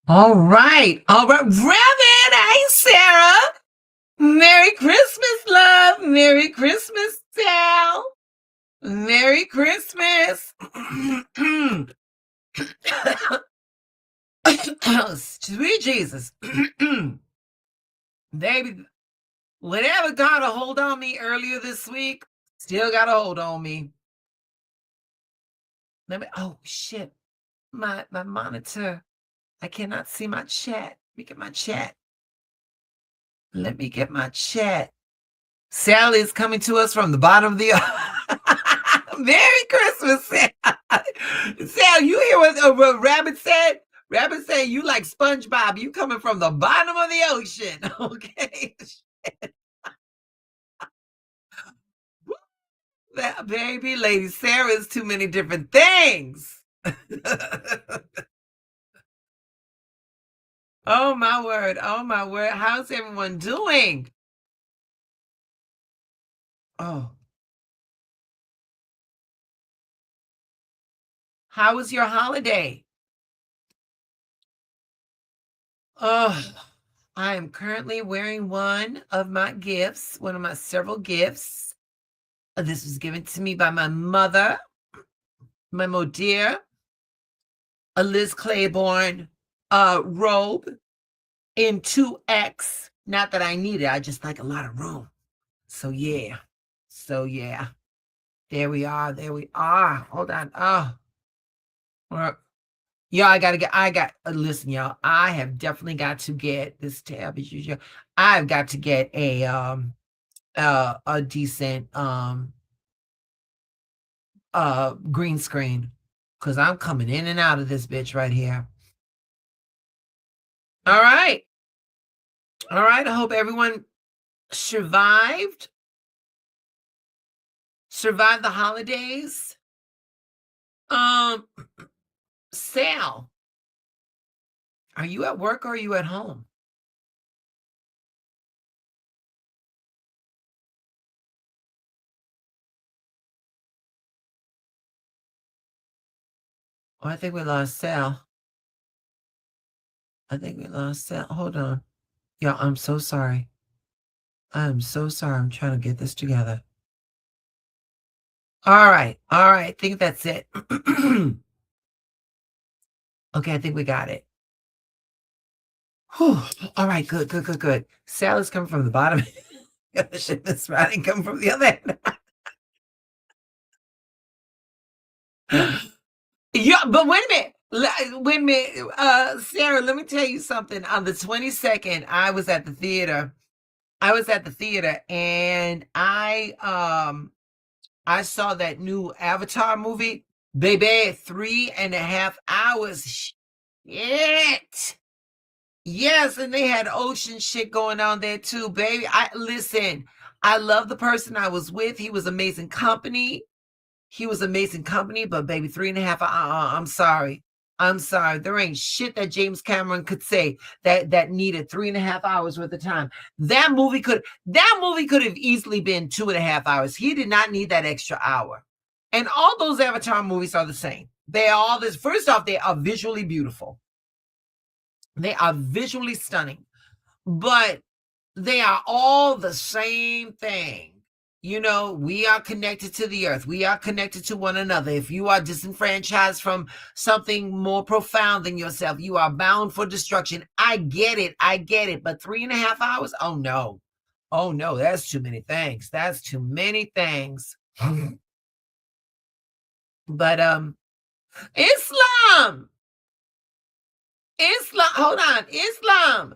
All right. All right. Reverend, hey, Sarah. Merry Christmas, love. Merry Christmas, Sal. Merry Christmas. Sweet Jesus. Baby, whatever got a hold on me earlier this week, still got a hold on me. Oh, shit. My monitor. I cannot see my chat. Let me get my chat. Let me get my chat. Sally is coming to us from the bottom of the Merry Christmas, Sal. Sal, you hear what Rabbit said? Rabbit said you like SpongeBob. You coming from the bottom of the ocean, okay? That baby, Lady Sarah is too many different things. Oh my word! Oh my word! How's everyone doing? Oh, how was your holiday? Oh, I am currently wearing one of my gifts, one of my several gifts. This was given to me by my mother, my mo dear, a Liz Claiborne robe in 2X. Not that I need it, I just like a lot of room. So yeah. So yeah. There we are. There we are. Hold on. Yeah, listen, y'all. I have definitely got to get this tab as usual. I've got to get a decent green screen because I'm coming in and out of this bitch right here. All right. All right. I hope everyone survived the holidays. Sal, are you at work or are you at home? Oh, I think we lost Sal. Hold on. Yeah, I'm so sorry. I'm so sorry. I'm trying to get this together. All right. All right. I think that's it. Okay, I think we got it. Whew. All right, good. Salad's coming from the bottom. The other ship is riding coming from the other end. Yeah, but wait a minute. Wait a minute. Sarah, let me tell you something. On the 22nd, I was at the theater. And I saw that new Avatar movie. Baby, 3.5 hours. Shit. Yes, and they had ocean shit going on there too, baby. Listen, I love the person I was with. He was amazing company. But baby, 3.5 I'm sorry. There ain't shit that James Cameron could say that needed 3.5 hours worth of time. That movie could have easily been 2.5 hours. He did not need that extra hour. And all those Avatar movies are the same. They are all this. First off, they are visually beautiful. They are visually stunning, but they are all the same thing. You know, we are connected to the earth. We are connected to one another. If you are disenfranchised from something more profound than yourself, you are bound for destruction. I get it. But 3.5 hours? Oh no. That's too many things. But Islam, hold on. Islam.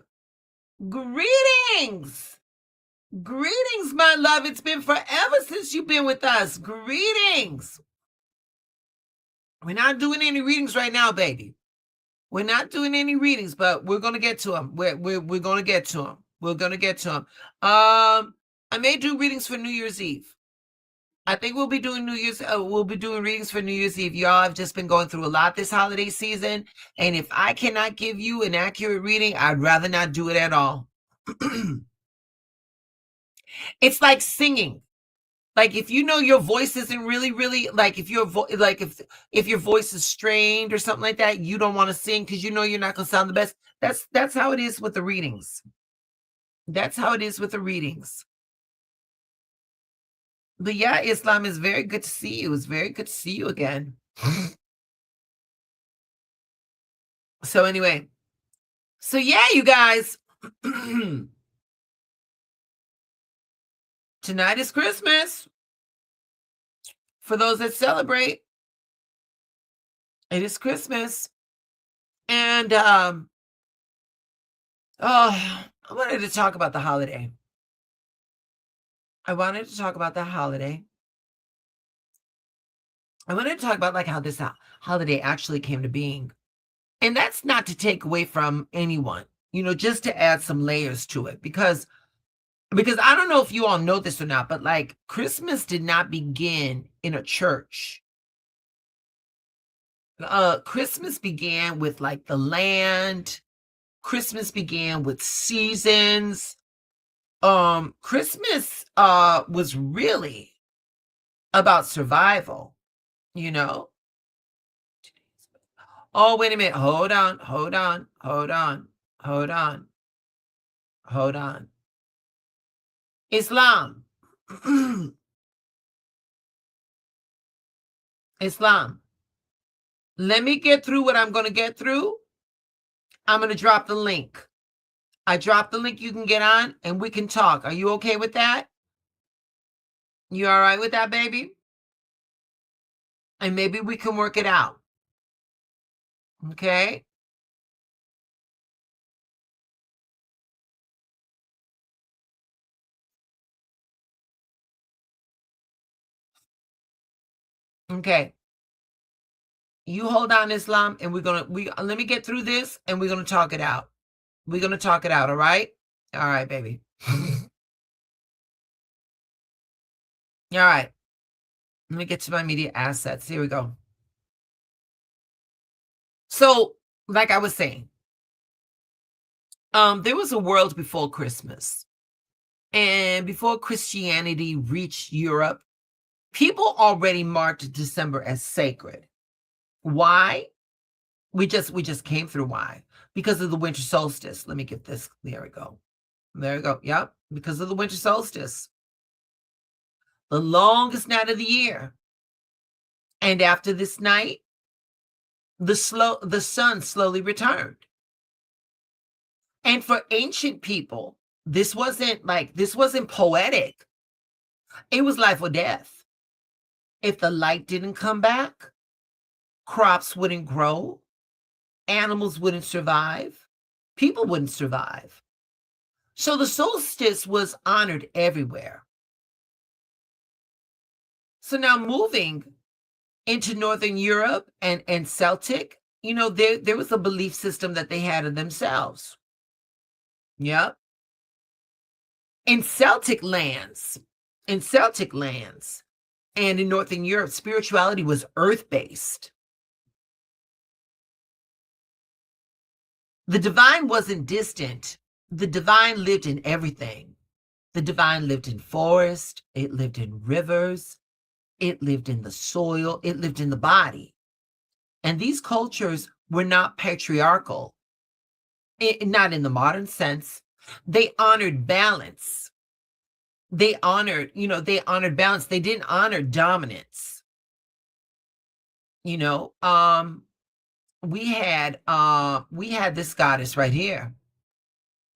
Greetings, my love. It's been forever since you've been with us. Greetings. We're not doing any readings right now, baby. We're not doing any readings, but we're gonna get to them. We're gonna get to them. I may do readings for New Year's Eve. I think we'll be doing readings for New Year's Eve. Y'all have just been going through a lot this holiday season, and if I cannot give you an accurate reading, I'd rather not do it at all. It's like singing. Like if you know your voice isn't really like if your if your voice is strained or something like that, you don't want to sing because you know you're not going to sound the best. That's how it is with the readings. That's how it is with the readings. But yeah, Islam, is very good to see you. It's very good to see you again. So anyway, so yeah, you guys, tonight is Christmas. For those that celebrate, it is Christmas. And I wanted to talk about the holiday. I wanted to talk about like how this holiday actually came to being. And that's not to take away from anyone, just to add some layers to it because I don't know if you all know this or not, but like Christmas did not begin in a church. Christmas began with like the land. Christmas began with seasons. Christmas was really about survival, you know. Oh, wait a minute. Hold on. Islam. Islam. Let me get through what I'm going to get through. I'm going to drop the link. I dropped the link you can get on and we can talk. Are you okay with that? You all right with that, baby? And maybe we can work it out. Okay? Okay. You hold on, Islam, and let me get through this and we're gonna talk it out. We're gonna talk it out, all right? All right, baby. All right. Let me get to my media assets. Here we go. So, like I was saying, there was a world before Christmas. And before Christianity reached Europe, people already marked December as sacred. Why? We just came through why. Because of the winter solstice. Let me get this. There we go. There we go. Yep. Because of the winter solstice. The longest night of the year. And after this night, the sun slowly returned. And for ancient people, this wasn't poetic. It was life or death. If the light didn't come back, crops wouldn't grow, animals wouldn't survive, people wouldn't survive. So the solstice was honored everywhere. So now moving into Northern Europe and Celtic, there was a belief system that they had in themselves. Yep. In Celtic lands, and in Northern Europe, spirituality was earth-based. The divine wasn't distant. The divine lived in everything. The divine lived in forest. It lived in rivers. It lived in the soil. It lived in the body. And these cultures were not patriarchal, not in the modern sense. They honored balance. They honored balance. They didn't honor dominance. We had this goddess right here,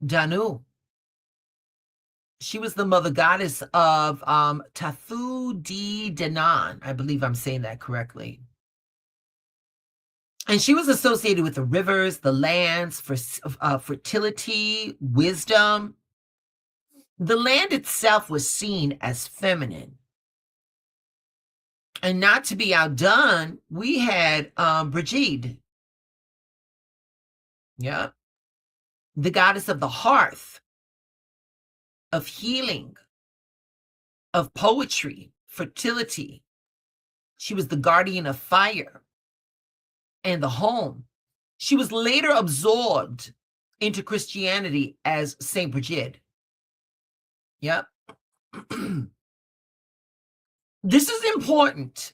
Danu. She was the mother goddess of Tathu Di Danan. I believe I'm saying that correctly. And she was associated with the rivers, the lands, for fertility, wisdom. The land itself was seen as feminine. And not to be outdone, we had Brigid. Yeah. The goddess of the hearth, of healing, of poetry, fertility. She was the guardian of fire and the home. She was later absorbed into Christianity as Saint Brigid. Yep. This is important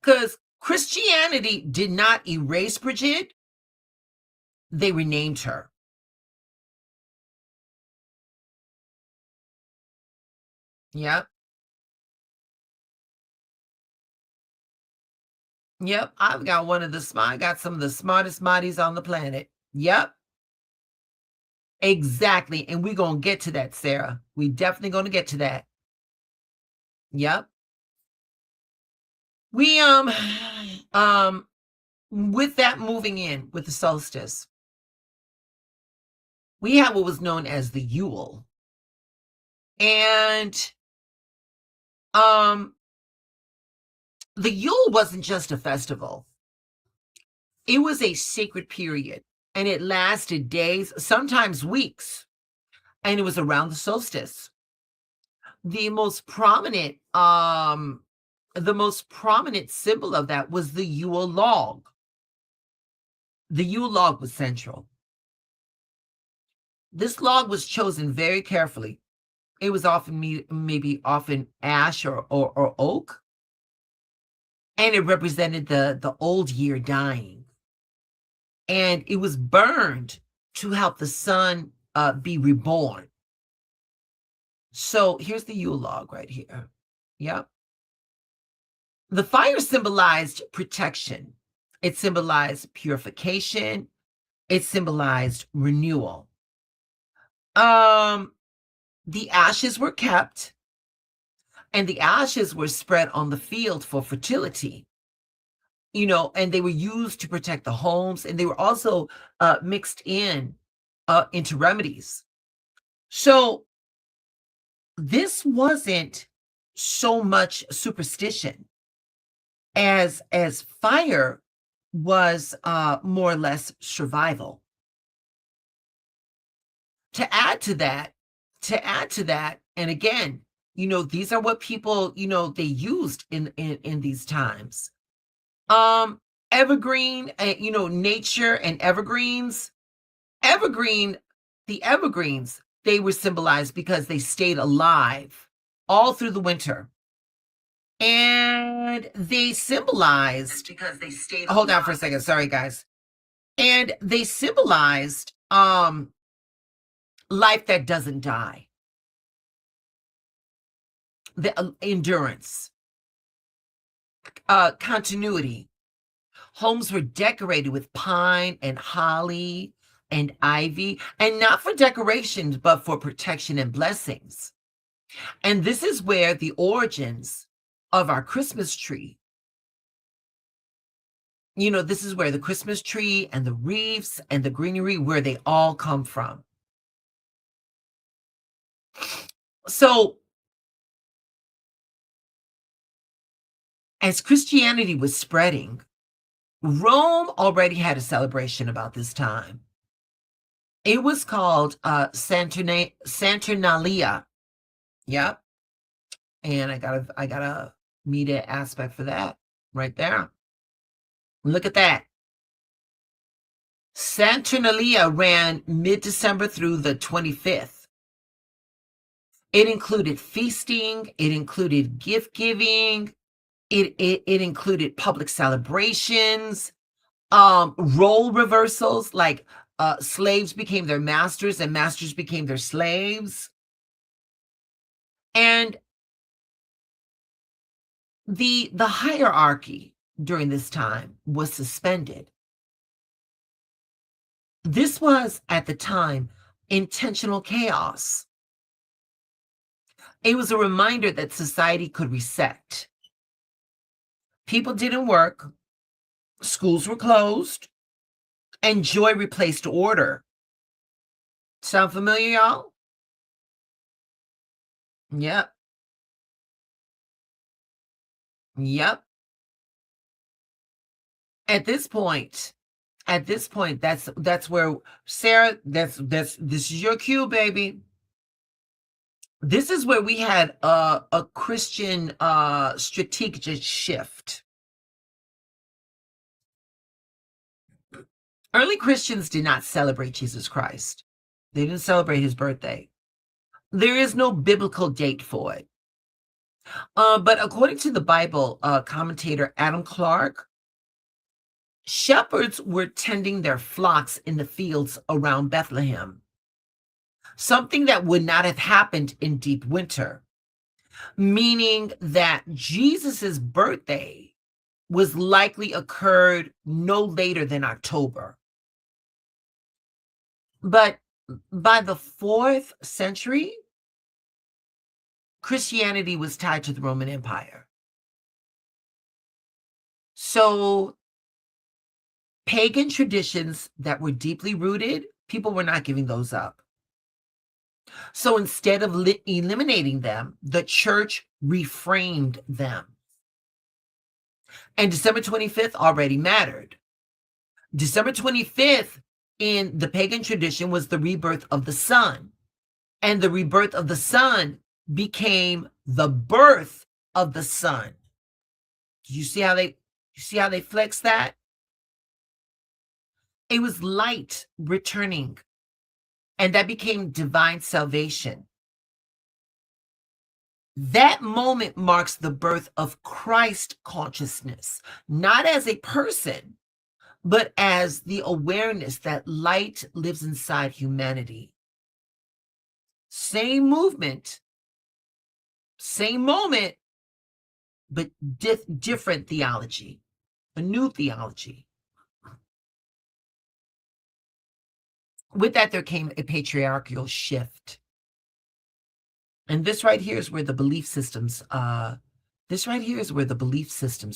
because Christianity did not erase Bridget, they renamed her. Yep. Yep. I got some of the smartest bodies on the planet. Yep. Exactly. And we're gonna get to that, Sarah. We definitely gonna get to that. Yep. We um with that moving in with the solstice, we have what was known as the Yule. And um the Yule wasn't just a festival. It was a sacred period, and it lasted days, sometimes weeks, and it was around the solstice. The most prominent symbol of that was the Yule log. The Yule log was central. This log was chosen very carefully. It was often ash or oak, and it represented the old year dying. And it was burned to help the sun be reborn. So here's the Yule log right here. Yep. The fire symbolized protection. It symbolized purification. It symbolized renewal. The ashes were kept, and the ashes were spread on the field for fertility. And they were used to protect the homes, and they were also mixed into remedies. So this wasn't so much superstition as fire was more or less survival. To add to that, and again, these are what people, they used in these times. Evergreen, nature and evergreens. The evergreens, they were symbolized because they stayed alive all through the winter. And they symbolized hold on for a second, sorry guys. And they symbolized life that doesn't die. The endurance, continuity. Homes were decorated with pine and holly and ivy, and not for decorations, but for protection and blessings. And this is where the origins of our Christmas tree, this is where the Christmas tree and the wreaths and the greenery, where they all come from. So as Christianity was spreading, Rome already had a celebration about this time. It was called Saturnalia. Yep. And I got a media aspect for that right there. Look at that. Saturnalia ran mid-December through the 25th. It included feasting. It included gift giving. It included public celebrations, role reversals, like slaves became their masters and masters became their slaves. And the hierarchy during this time was suspended. This was, at the time, intentional chaos. It was a reminder that society could reset. People didn't work, schools were closed, and joy replaced order. Sound familiar, y'all? Yep. Yep. At this point, that's where, Sarah, this is your cue, baby. This is where we had a Christian strategic shift. Early Christians did not celebrate Jesus Christ. They didn't celebrate his birthday. There is no biblical date for it. But according to the Bible commentator Adam Clark, shepherds were tending their flocks in the fields around Bethlehem, something that would not have happened in deep winter, meaning that Jesus's birthday was likely occurred no later than October. But by the 4th century, Christianity was tied to the Roman Empire. So pagan traditions that were deeply rooted, people were not giving those up. So instead of eliminating them, the church reframed them. And December 25th already mattered. December 25th in the pagan tradition was the rebirth of the sun. And the rebirth of the sun became the birth of the sun. You see how they flex that? It was light returning, and that became divine salvation. That moment marks the birth of Christ consciousness, not as a person, but as the awareness that light lives inside humanity. Same movement, same moment, but different theology, a new theology. With that, there came a patriarchal shift. And this right here is where the belief systems,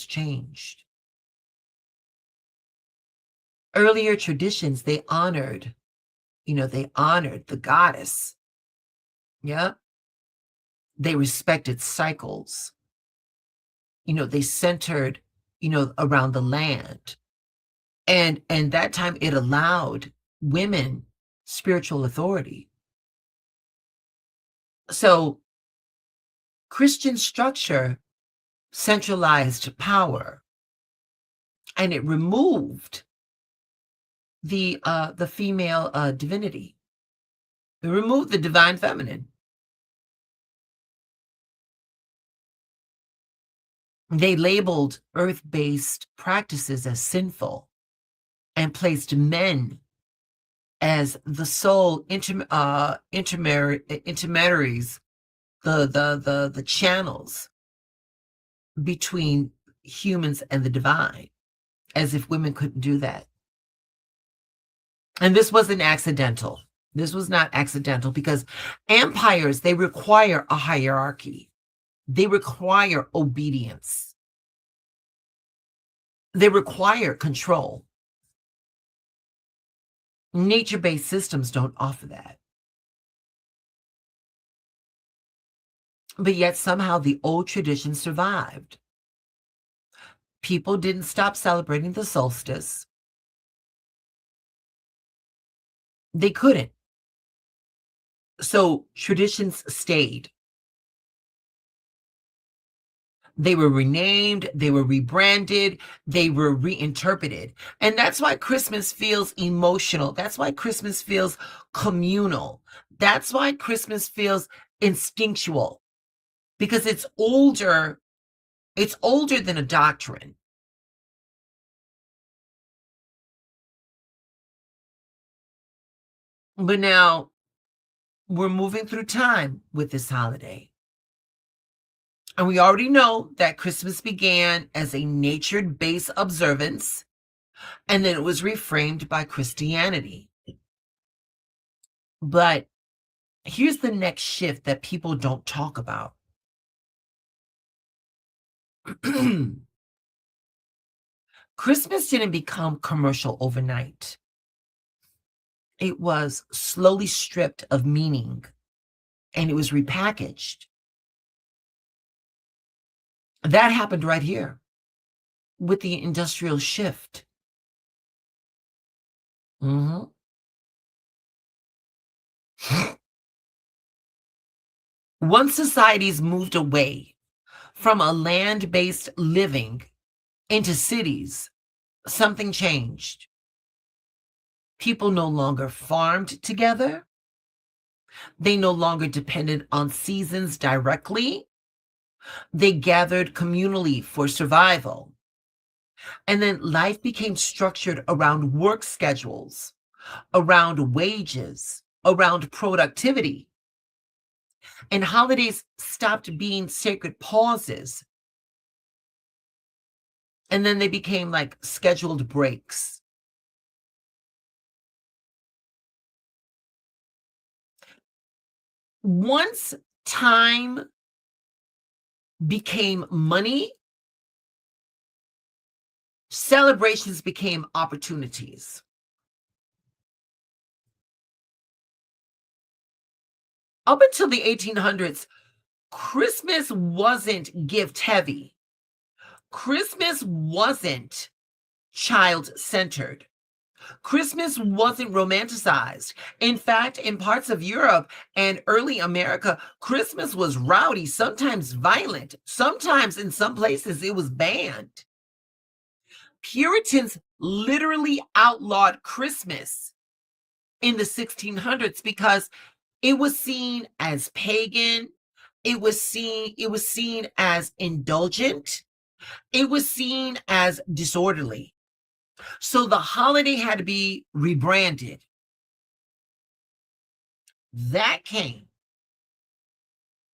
changed. Earlier traditions, they honored the goddess. Yeah. They respected cycles. They centered, around the land. And that time it allowed women spiritual authority. So Christian structure centralized power, and it removed the female divinity. It removed the divine feminine. They labeled earth-based practices as sinful and placed men as the sole intermediaries, the channels between humans and the divine, as if women couldn't do that. And this wasn't accidental. This was not accidental, because empires, they require a hierarchy. They require obedience. They require control. Nature-based systems don't offer that. But yet somehow the old tradition survived. People didn't stop celebrating the solstice. They couldn't. So traditions stayed. They were renamed, they were rebranded, they were reinterpreted. And that's why Christmas feels emotional. That's why Christmas feels communal. That's why Christmas feels instinctual, because it's older than a doctrine. But now we're moving through time with this holiday. And we already know that Christmas began as a nature-based observance, and then it was reframed by Christianity. But here's the next shift that people don't talk about. Christmas didn't become commercial overnight. It was slowly stripped of meaning, and it was repackaged. That happened right here with the industrial shift. Once societies moved away from a land-based living into cities, something changed. People no longer farmed together. They no longer depended on seasons directly. They gathered communally for survival. And then life became structured around work schedules, around wages, around productivity. And holidays stopped being sacred pauses. And then they became like scheduled breaks. Once time became money, celebrations became opportunities. Up until the 1800s, Christmas wasn't gift heavy. Christmas wasn't child centered. Christmas wasn't romanticized. In fact, in parts of Europe and early America, Christmas was rowdy, sometimes violent. Sometimes in some places it was banned. Puritans literally outlawed Christmas in the 1600s because it was seen as pagan, it was seen as indulgent, it was seen as disorderly. So the holiday had to be rebranded. That came.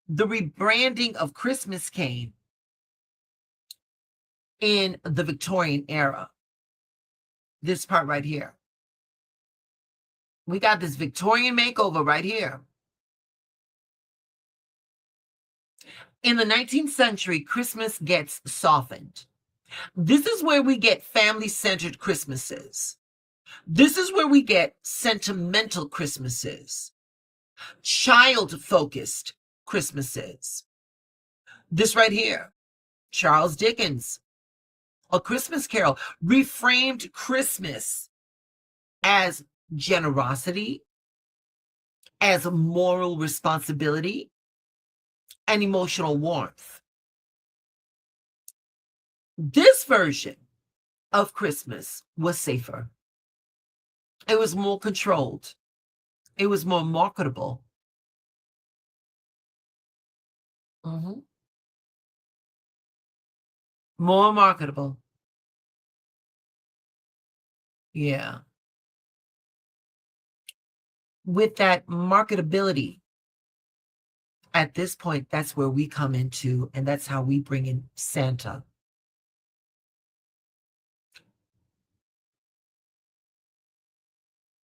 The rebranding of Christmas came in the Victorian era. This part right here. We got this Victorian makeover right here. In the 19th century, Christmas gets softened. This is where we get family-centered Christmases. This is where we get sentimental Christmases, child-focused Christmases. This right here, Charles Dickens, A Christmas Carol, reframed Christmas as generosity, as moral responsibility, and emotional warmth. This version of Christmas was safer. It was more controlled. It was more marketable. More marketable. Yeah. With that marketability, at this point, that's where we come into, and that's how we bring in Santa.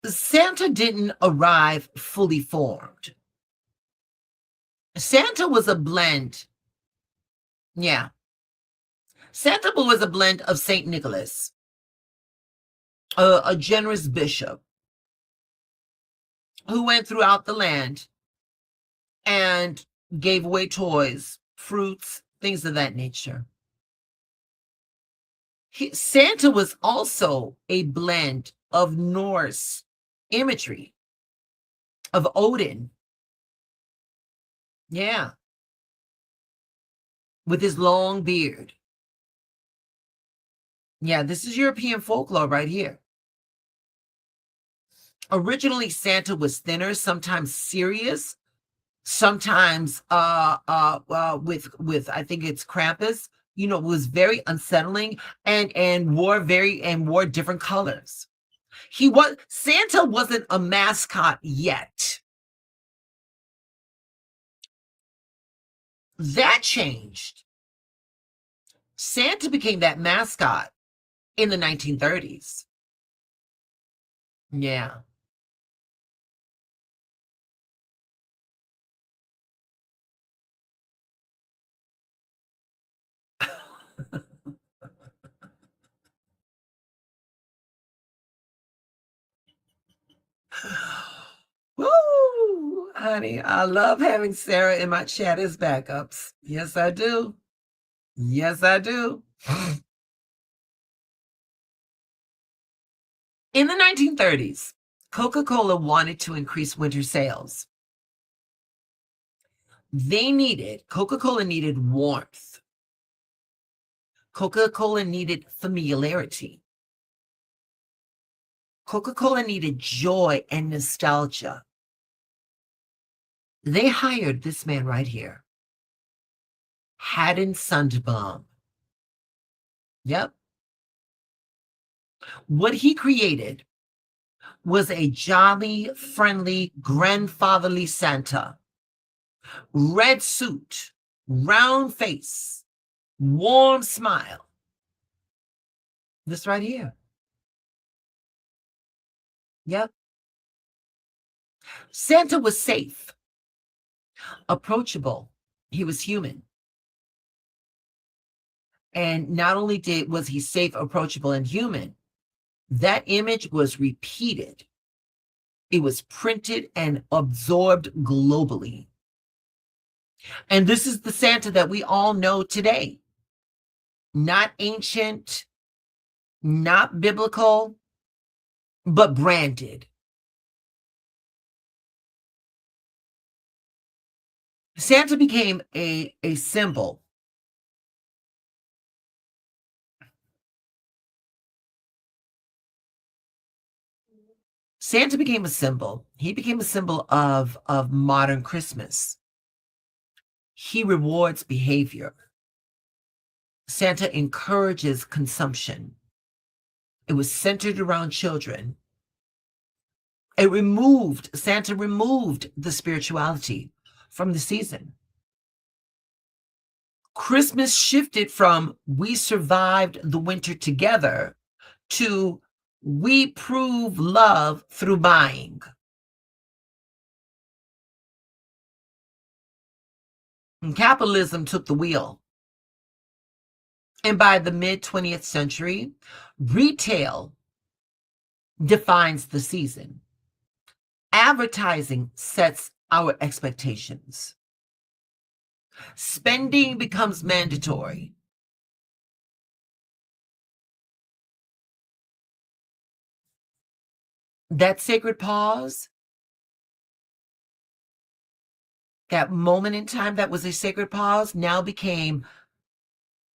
Santa didn't arrive fully formed. Santa was a blend. Yeah. Santa was a blend of St. Nicholas, a generous bishop who went throughout the land and gave away toys, fruits, things of that nature. Santa was also a blend of Norse imagery, of Odin. Yeah. With his long beard. Yeah, this is European folklore right here. Originally, Santa was thinner, sometimes serious, sometimes with I think it's Krampus, was very unsettling and wore different colors. Santa wasn't a mascot yet. That changed. Santa became that mascot in the 1930s. Yeah. Woo, honey, I love having Sarah in my chat as backups. Yes, I do. Yes, I do. In the 1930s, Coca-Cola wanted to increase winter sales. Coca-Cola needed warmth. Coca-Cola needed familiarity. Coca-Cola needed joy and nostalgia. They hired this man right here. Haddon Sundbaum. Yep. What he created was a jolly, friendly, grandfatherly Santa. Red suit, round face, warm smile. This right here. Yep. Santa was safe, approachable. He was human. And not only was he safe, approachable, and human, that image was repeated. It was printed and absorbed globally. And this is the Santa that we all know today. Not ancient, not biblical, but branded. Santa became a symbol. Santa became a symbol. He became a symbol of modern Christmas. He rewards behavior. Santa encourages consumption. It was centered around children. Santa removed the spirituality from the season. Christmas shifted from we survived the winter together to we prove love through buying. And capitalism took the wheel. And by the mid 20th century, retail defines the season. Advertising sets our expectations. Spending becomes mandatory. That sacred pause, that moment in time that was a sacred pause, now became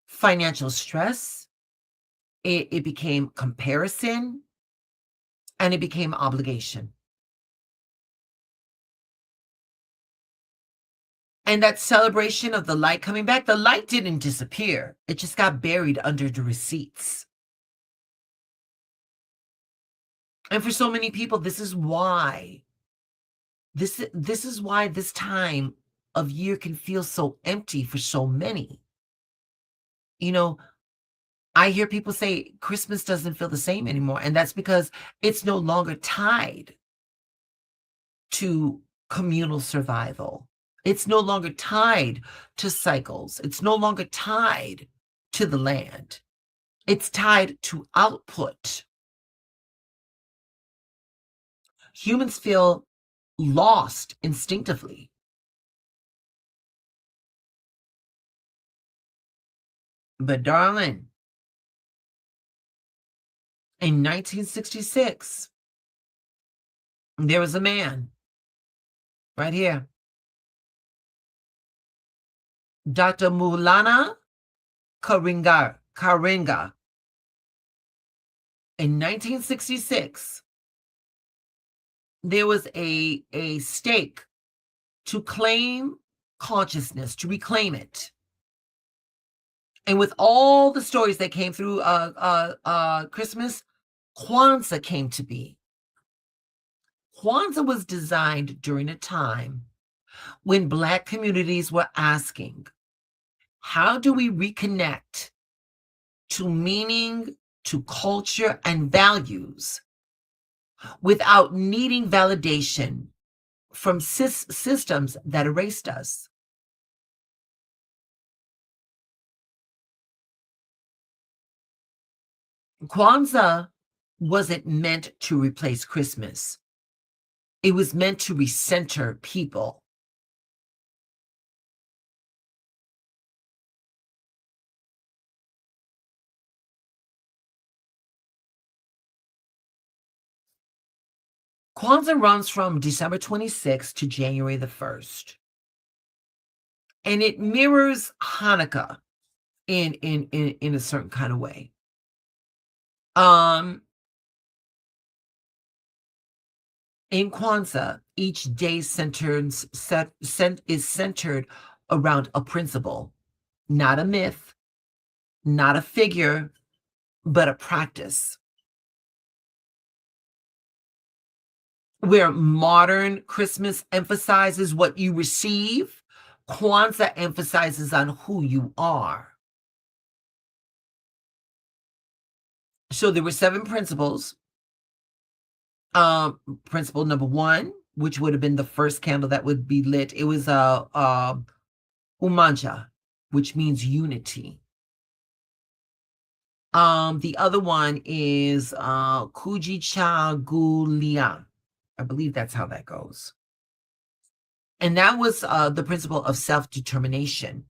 financial stress. It became comparison, and it became obligation. And that celebration of the light coming back, the light didn't disappear. It just got buried under the receipts. And for so many people, this is why this time of year can feel so empty for so many. You know, I hear people say Christmas doesn't feel the same anymore, and that's because it's no longer tied to communal survival. It's no longer tied to cycles. It's no longer tied to the land. It's tied to output. Humans feel lost instinctively. But darling, in 1966, there was a man right here, Dr. Maulana Karenga. In 1966, there was a stake to claim consciousness, to reclaim it. And with all the stories that came through Christmas, Kwanzaa came to be. Kwanzaa was designed during a time when Black communities were asking, how do we reconnect to meaning, to culture, and values without needing validation from systems that erased us? Kwanzaa wasn't meant to replace Christmas. It was meant to recenter people. Kwanzaa runs from December 26th to January the 1st. And it mirrors Hanukkah in a certain kind of way. In Kwanzaa, each day is centered around a principle. not a myth, not a figure, but a practice. Where modern Christmas emphasizes what you receive, Kwanzaa emphasizes on who you are. So there were 7 principles. Principle number 1, which would have been the first candle that would be lit, it was umanja, which means unity. The other one is kujichagulia. I believe that's how that goes. And that was the principle of self-determination.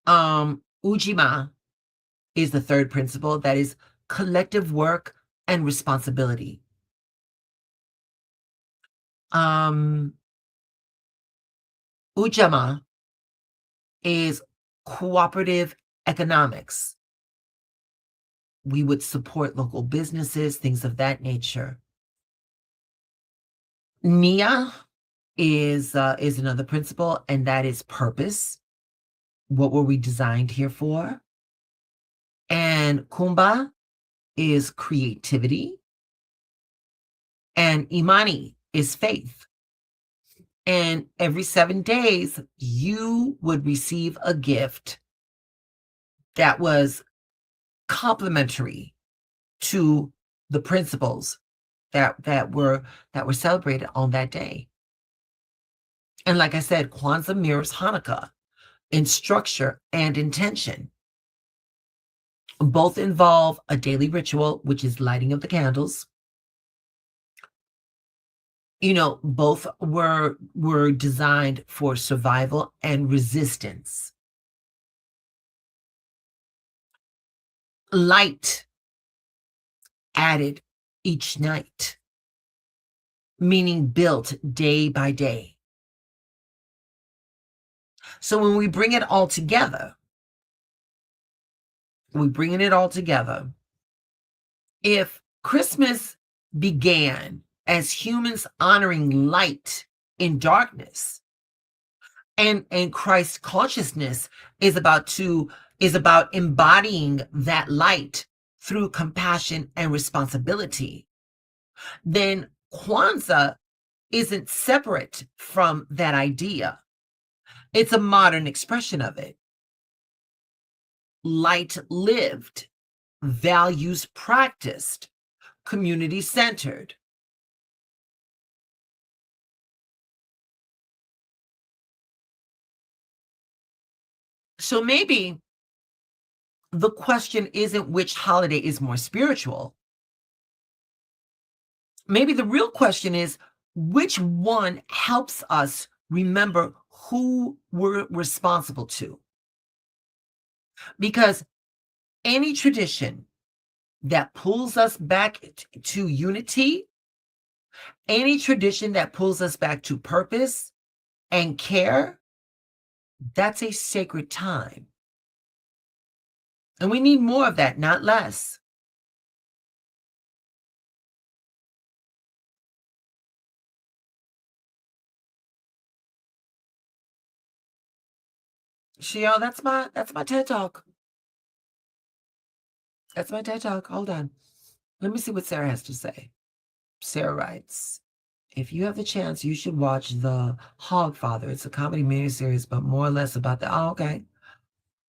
Ujima is the third principle, that is collective work and responsibility. Ujama is cooperative economics. We would support local businesses, things of that nature. Nia is another principle, and that is purpose. What were we designed here for? And Kumba is creativity. And Imani is faith. And every 7 days, you would receive a gift that was complementary to the principles that were celebrated on that day. And like I said, Kwanzaa mirrors Hanukkah in structure and intention. Both involve a daily ritual, which is lighting of the candles. You know, both were designed for survival and resistance. Light added each night, meaning built day by day. So when we bring it all together, if Christmas began as humans honoring light in darkness, and Christ consciousness is about embodying that light through compassion and responsibility, then Kwanzaa isn't separate from that idea. It's a modern expression of it. Light lived, values practiced, community centered. So maybe the question isn't which holiday is more spiritual. Maybe the real question is which one helps us remember who we're responsible to. Because any tradition that pulls us back to unity, any tradition that pulls us back to purpose and care, that's a sacred time. And we need more of that, not less. Shio, that's my TED Talk. That's my TED Talk. Hold on. Let me see what Sarah has to say. Sarah writes, if you have the chance, you should watch The Hogfather. It's a comedy miniseries, but more or less about the, oh, okay.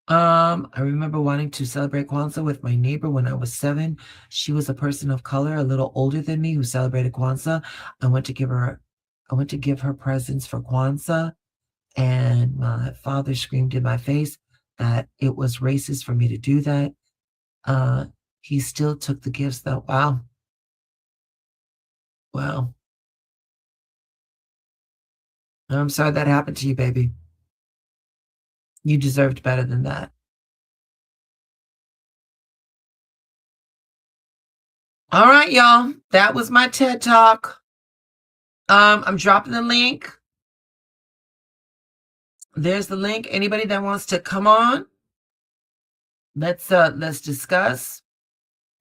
I remember wanting to celebrate Kwanzaa with my neighbor when I was 7. She was a person of color, a little older than me, who celebrated Kwanzaa. I went to give her presents for Kwanzaa, and my father screamed in my face that it was racist for me to do that. He still took the gifts though. Wow. Well, I'm sorry that happened to you, baby. You deserved better than that. All right, y'all. That was my TED Talk. I'm dropping the link. There's the link. Anybody that wants to come on, let's discuss.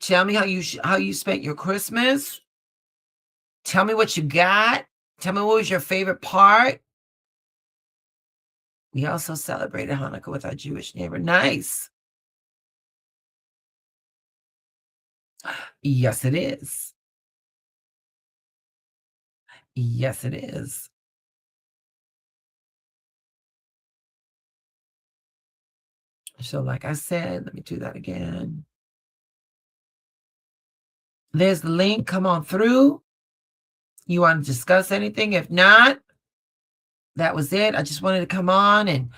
Tell me how you spent your Christmas. Tell me what you got. Tell me what was your favorite part. We also celebrated Hanukkah with our Jewish neighbor. Nice. Yes, it is. Yes, it is. So, like I said, let me do that again. There's the link. Come on through. You want to discuss anything? If not, that was it. I just wanted to come on and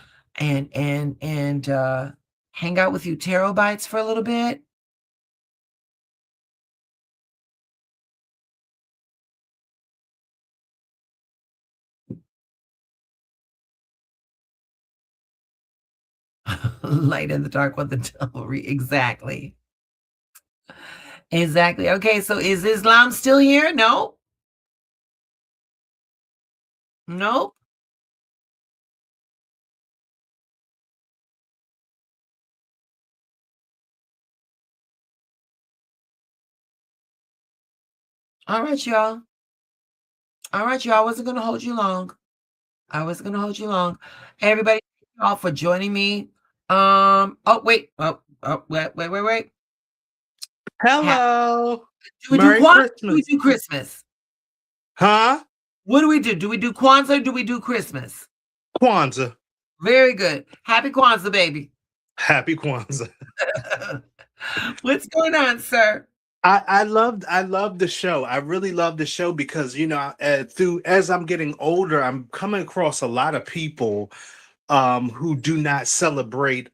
hang out with you terabytes for a little bit. Light in the dark with the devil. Exactly. Exactly. Okay, so is Islam still here? No. Nope. All right, y'all. All right, y'all. I wasn't gonna hold you long. I wasn't gonna hold you long. Everybody, thank you all for joining me. Oh, wait. Wait. Hello. Do we do Merry Kwanzaa? Do we Christmas. do Christmas? Huh? What do we do? Do we do Kwanzaa or do we do Christmas? Kwanzaa. Very good. Happy Kwanzaa, baby. Happy Kwanzaa. What's going on, sir? I love the show. I really love the show because through as I'm getting older, I'm coming across a lot of people who do not celebrate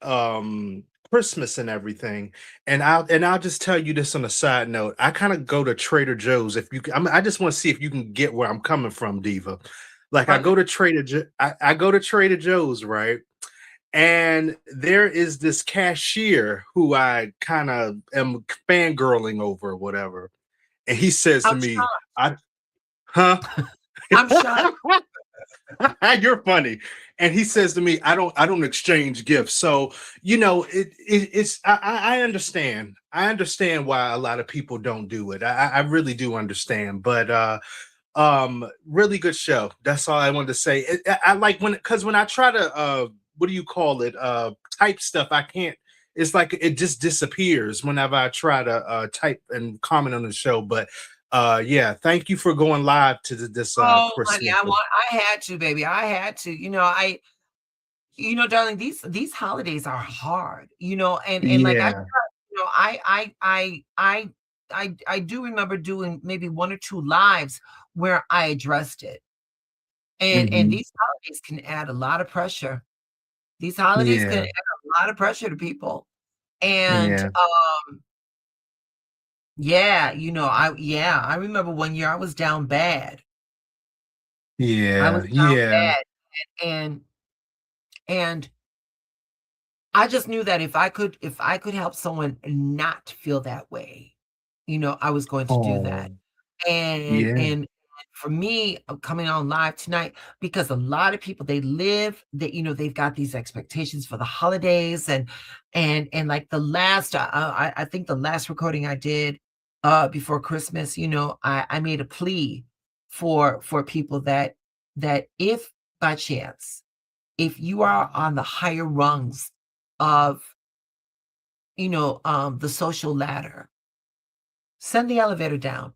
Christmas and everything. And I'll just tell you this on a side note. I kind of go to Trader Joe's if you I just want to see if you can get where I'm coming from, Diva. Like I go to I go to Trader Joe's, right? And there is this cashier who I kind of am fangirling over or whatever. And he says to I'm me, shocked. Huh? I'm shocked. You're funny. And he says to me, I don't exchange gifts. So, it's I understand. I understand why a lot of people don't do it. I really do understand. But really good show. That's all I wanted to say. I like when I try to what do you call it? Type stuff, I can't. It's like it just disappears whenever I try to type and comment on the show. But yeah, thank you for going live to this Oh, honey, Christmas. I had to, baby. I had to. Darling, these holidays are hard, and like Yeah. I do remember doing maybe one or two lives where I addressed it. And Hmm. these holidays can add a lot of pressure. These holidays can Yeah. add a lot of pressure to people. And Yeah. yeah, I remember one year I was down bad. I was Yeah. down Yeah. bad and and I just knew that if I could help someone not feel that way, I was going to do that. Oh, yeah. And for me, coming on live tonight, because a lot of people they've got these expectations for the holidays and like the last I think the last recording I did before Christmas, I made a plea for people that if by chance, if you are on the higher rungs of the social ladder, send the elevator down.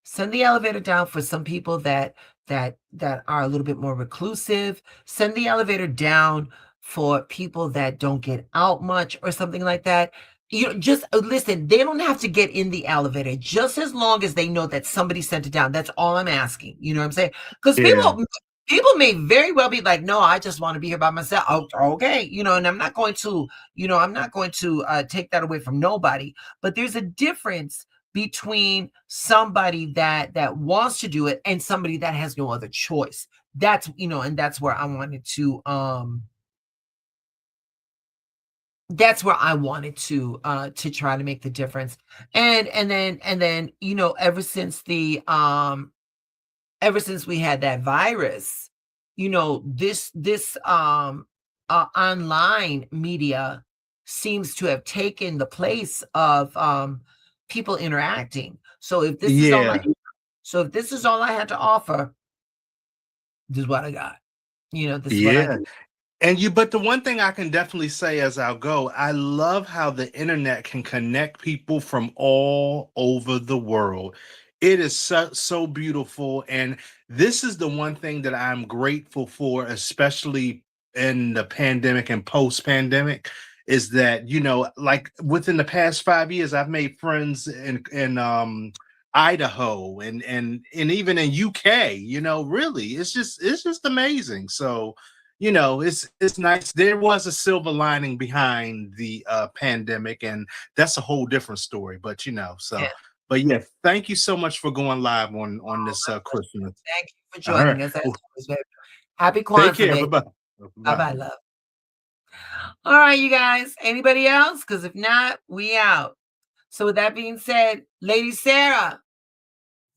Send the elevator down for some people that are a little bit more reclusive. Send the elevator down for people that don't get out much or something like that. Just listen, they don't have to get in the elevator just as long as they know that somebody sent it down. That's all I'm asking. You know what I'm saying? Because Yeah. people may very well be like, no, I just want to be here by myself. Oh, okay, and I'm not going to, take that away from nobody. But there's a difference between somebody that wants to do it and somebody that has no other choice. And that's where I wanted to try to make the difference. And then ever since we had that virus, this online media seems to have taken the place of people interacting. So if this is Yeah. all I had to offer, this is what I got. This is what I Yeah. do. But the one thing I can definitely say as I'll go, I love how the internet can connect people from all over the world. It is so beautiful. And this is the one thing that I'm grateful for, especially in the pandemic and post-pandemic, is that, like within the past 5 years, I've made friends in Idaho and even in UK, really, it's just amazing. So it's nice. There was a silver lining behind the pandemic, and that's a whole different story. But Yeah. but yeah, thank you so much for going live on Oh, this my pleasure. Christmas. Thank you for All right, joining us as well, always, baby. Happy take Kwanzaa, care. Bye baby. bye. Bye Bye. bye, love. All right, you guys. Anybody else? Because if not, we out. So with that being said, Lady Sarah,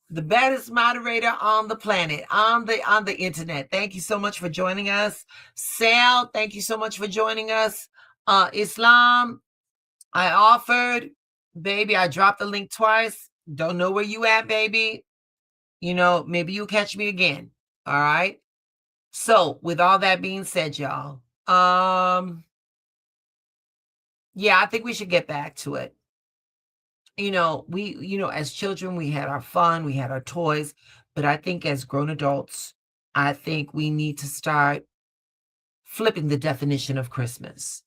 the baddest moderator on the planet, on the internet. Thank you so much for joining us. Sal, thank you so much for joining us. Islam, I offered, baby. I dropped the link twice. Don't know where you at, baby. Maybe you'll catch me again. All right. So with all that being said, y'all, yeah, I think we should get back to it. As children, we had our fun, we had our toys, but I think as grown adults, I think we need to start flipping the definition of Christmas.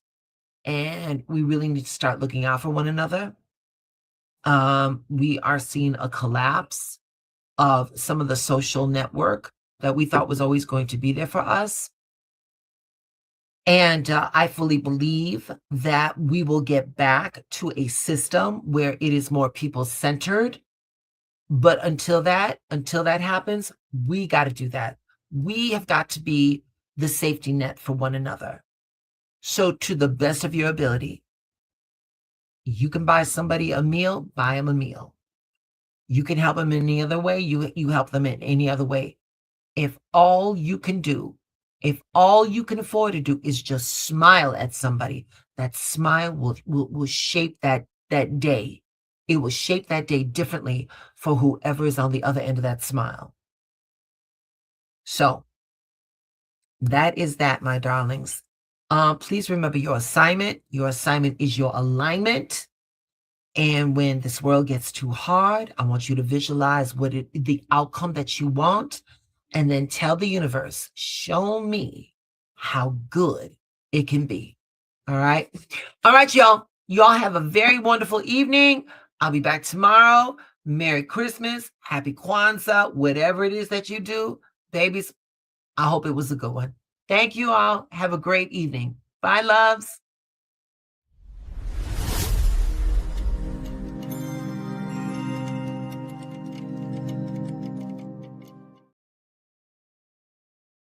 And we really need to start looking out for one another. We are seeing a collapse of some of the social network that we thought was always going to be there for us. And I fully believe that we will get back to a system where it is more people-centered. But until that happens, we got to do that. We have got to be the safety net for one another. So to the best of your ability, you can buy somebody a meal, buy them a meal. You can help them in any other way, you help them in any other way. If all you can afford to do is just smile at somebody, that smile will shape that day. It will shape that day differently for whoever is on the other end of that smile. So that is that, my darlings. Please remember your assignment. Your assignment is your alignment. And when this world gets too hard, I want you to visualize the outcome that you want, and then tell the universe, show me how good it can be. All right. All right, y'all. Y'all have a very wonderful evening. I'll be back tomorrow. Merry Christmas. Happy Kwanzaa. Whatever it is that you do, babies, I hope it was a good one. Thank you all. Have a great evening. Bye, loves.